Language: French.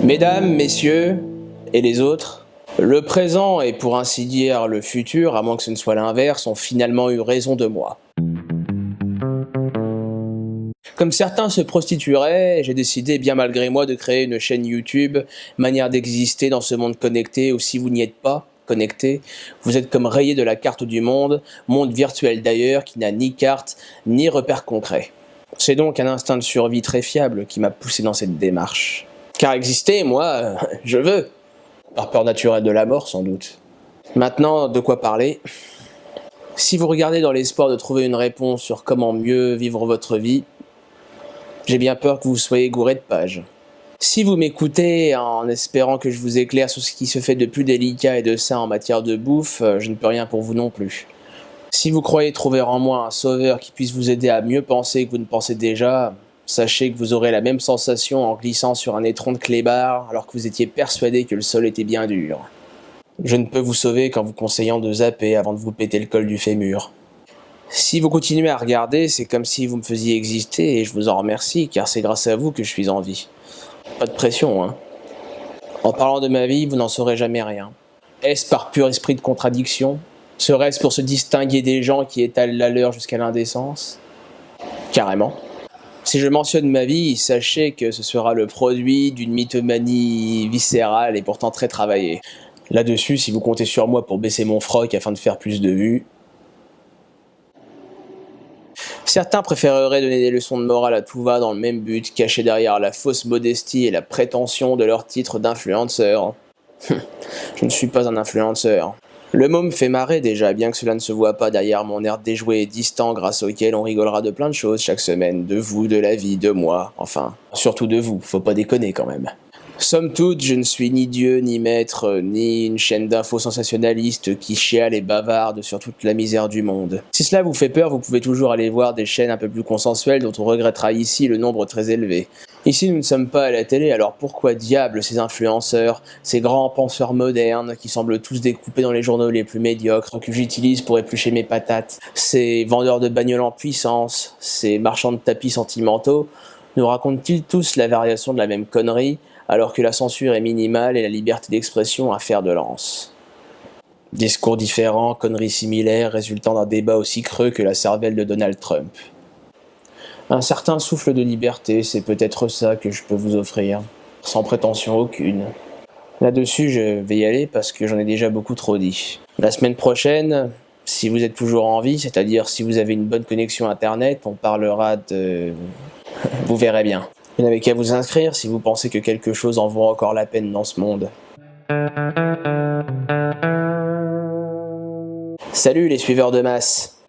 Mesdames, messieurs, et les autres, le présent et pour ainsi dire le futur, à moins que ce ne soit l'inverse, ont finalement eu raison de moi. Comme certains se prostitueraient, j'ai décidé bien malgré moi de créer une chaîne YouTube, manière d'exister dans ce monde connecté où si vous n'y êtes pas connecté, vous êtes comme rayé de la carte du monde virtuel d'ailleurs qui n'a ni carte ni repère concret. C'est donc un instinct de survie très fiable qui m'a poussé dans cette démarche. Car exister, moi, je veux. Par peur naturelle de la mort, sans doute. Maintenant, de quoi parler? Si vous regardez dans l'espoir de trouver une réponse sur comment mieux vivre votre vie, j'ai bien peur que vous soyez gouré de pages. Si vous m'écoutez en espérant que je vous éclaire sur ce qui se fait de plus délicat et de sain en matière de bouffe, je ne peux rien pour vous non plus. Si vous croyez trouver en moi un sauveur qui puisse vous aider à mieux penser que vous ne pensez déjà, sachez que vous aurez la même sensation en glissant sur un étron de clébard alors que vous étiez persuadé que le sol était bien dur. Je ne peux vous sauver qu'en vous conseillant de zapper avant de vous péter le col du fémur. Si vous continuez à regarder, c'est comme si vous me faisiez exister et je vous en remercie car c'est grâce à vous que je suis en vie. Pas de pression, hein. En parlant de ma vie, vous n'en saurez jamais rien. Est-ce par pur esprit de contradiction? Serait-ce pour se distinguer des gens qui étalent la leur jusqu'à l'indécence? Carrément. Si je mentionne ma vie, sachez que ce sera le produit d'une mythomanie viscérale et pourtant très travaillée. Là-dessus, si vous comptez sur moi pour baisser mon froc afin de faire plus de vues... Certains préféreraient donner des leçons de morale à tout va dans le même but, cachés derrière la fausse modestie et la prétention de leur titre d'influenceur. Je ne suis pas un influenceur. Le mot me fait marrer déjà, bien que cela ne se voit pas derrière mon air déjoué et distant grâce auquel on rigolera de plein de choses chaque semaine, de vous, de la vie, de moi, enfin, surtout de vous, faut pas déconner quand même. Somme toute, je ne suis ni Dieu, ni maître, ni une chaîne d'infos sensationnalistes qui chiale et bavarde sur toute la misère du monde. Si cela vous fait peur, vous pouvez toujours aller voir des chaînes un peu plus consensuelles dont on regrettera ici le nombre très élevé. Ici, nous ne sommes pas à la télé, alors pourquoi diable ces influenceurs, ces grands penseurs modernes qui semblent tous découpés dans les journaux les plus médiocres que j'utilise pour éplucher mes patates, ces vendeurs de bagnoles en puissance, ces marchands de tapis sentimentaux, nous racontent-ils tous la variation de la même connerie, alors que la censure est minimale et la liberté d'expression un fer de lance? Discours différents, conneries similaires, résultant d'un débat aussi creux que la cervelle de Donald Trump. Un certain souffle de liberté, c'est peut-être ça que je peux vous offrir, sans prétention aucune. Là-dessus, je vais y aller parce que j'en ai déjà beaucoup trop dit. La semaine prochaine, si vous êtes toujours en vie, c'est-à-dire si vous avez une bonne connexion internet, on parlera de... Vous verrez bien. Vous n'avez qu'à vous inscrire si vous pensez que quelque chose en vaut encore la peine dans ce monde. Salut les suiveurs de masse!